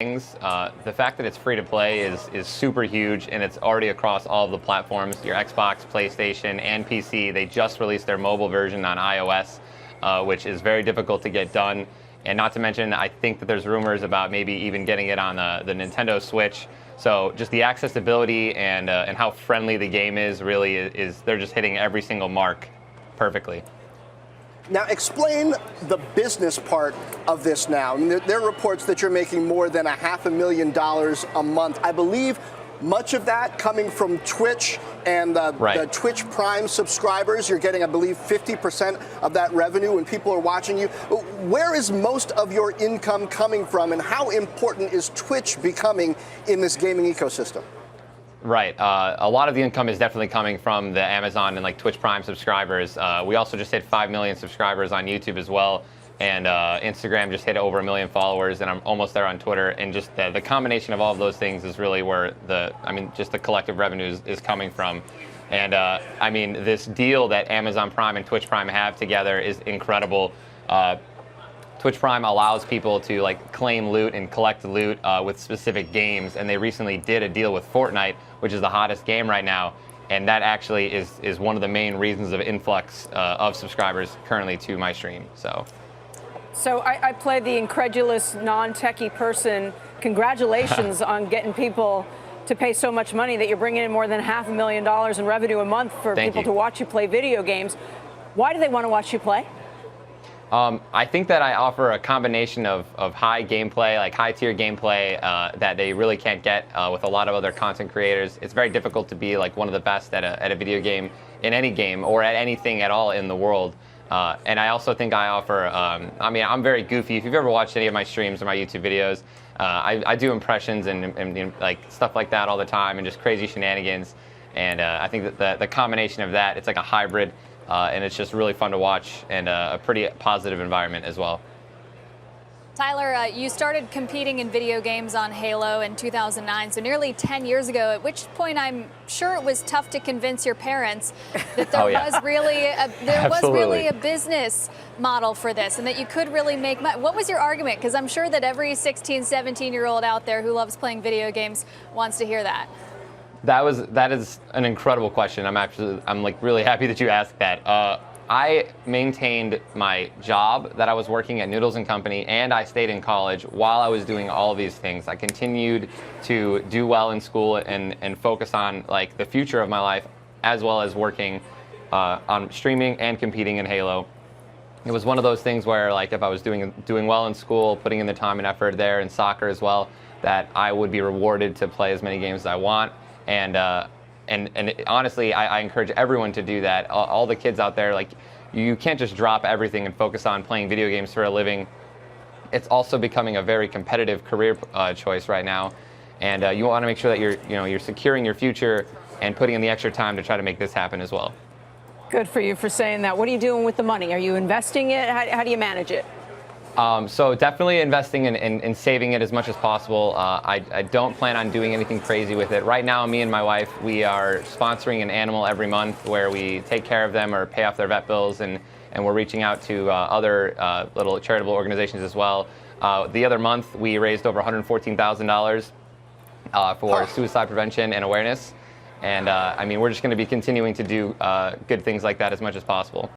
things. The fact that it's free to play is super huge, and it's already across all of the platforms, your Xbox, PlayStation, and PC. They just released their mobile version on iOS, which is very difficult to get done. And not to mention, I think that there's rumors about maybe even getting it on the Nintendo Switch. So just the accessibility and how friendly the game is really is they're just hitting every single mark perfectly. Now, explain the business part of this now. I mean, there are reports that you're making more than $500,000 a month. I believe much of that coming from Twitch and the Twitch Prime subscribers. You're getting, I believe, 50% of that revenue when people are watching you. Where is most of your income coming from, and how important is Twitch becoming in this gaming ecosystem? Right. A lot of the income is definitely coming from the Amazon and Twitch Prime subscribers. We also just hit 5 million subscribers on YouTube as well. And Instagram just hit over 1 million followers, and I'm almost there on Twitter. And just the combination of all of those things is really where just the collective revenue is coming from. And this deal that Amazon Prime and Twitch Prime have together is incredible. Twitch Prime allows people to claim loot and collect loot with specific games, and they recently did a deal with Fortnite, which is the hottest game right now. And that actually is one of the main reasons of influx of subscribers currently to my stream. So I play the incredulous, non-techie person. Congratulations on getting people to pay so much money that you're bringing in more than $500,000 in revenue a month for people to watch you play video games. Why do they want to watch you play? I think that I offer a combination of high gameplay, high-tier gameplay that they really can't get with a lot of other content creators. It's very difficult to be one of the best at a video game, in any game, or at anything at all in the world. And I also think I offer, I'm very goofy. If you've ever watched any of my streams or my YouTube videos, I do impressions and stuff like that all the time, and just crazy shenanigans. And I think that the combination of that, it's like a hybrid, and it's just really fun to watch, and a pretty positive environment as well. Tyler, you started competing in video games on Halo in 2009, so nearly 10 years ago, at which point I'm sure it was tough to convince your parents that there was really a business model for this, and that you could really make money. What was your argument? Because I'm sure that every 16, 17-year-old out there who loves playing video games wants to hear that. That is an incredible question. I'm really happy that you asked that. I maintained my job that I was working at Noodles & Company, and I stayed in college while I was doing all of these things. I continued to do well in school and focus on the future of my life, as well as working on streaming and competing in Halo. It was one of those things where if I was doing well in school, putting in the time and effort there, in soccer as well, that I would be rewarded to play as many games as I want. And honestly, I encourage everyone to do that. All the kids out there, you can't just drop everything and focus on playing video games for a living. It's also becoming a very competitive career choice right now, and you want to make sure that you're securing your future and putting in the extra time to try to make this happen as well. Good for you for saying that. What are you doing with the money? Are you investing it? How do you manage it? So definitely investing and saving it as much as possible. I don't plan on doing anything crazy with it. Right now, me and my wife, we are sponsoring an animal every month where we take care of them or pay off their vet bills, and we're reaching out to other little charitable organizations as well. The other month, we raised over $114,000 for suicide prevention and awareness. And we're just going to be continuing to do good things like that as much as possible.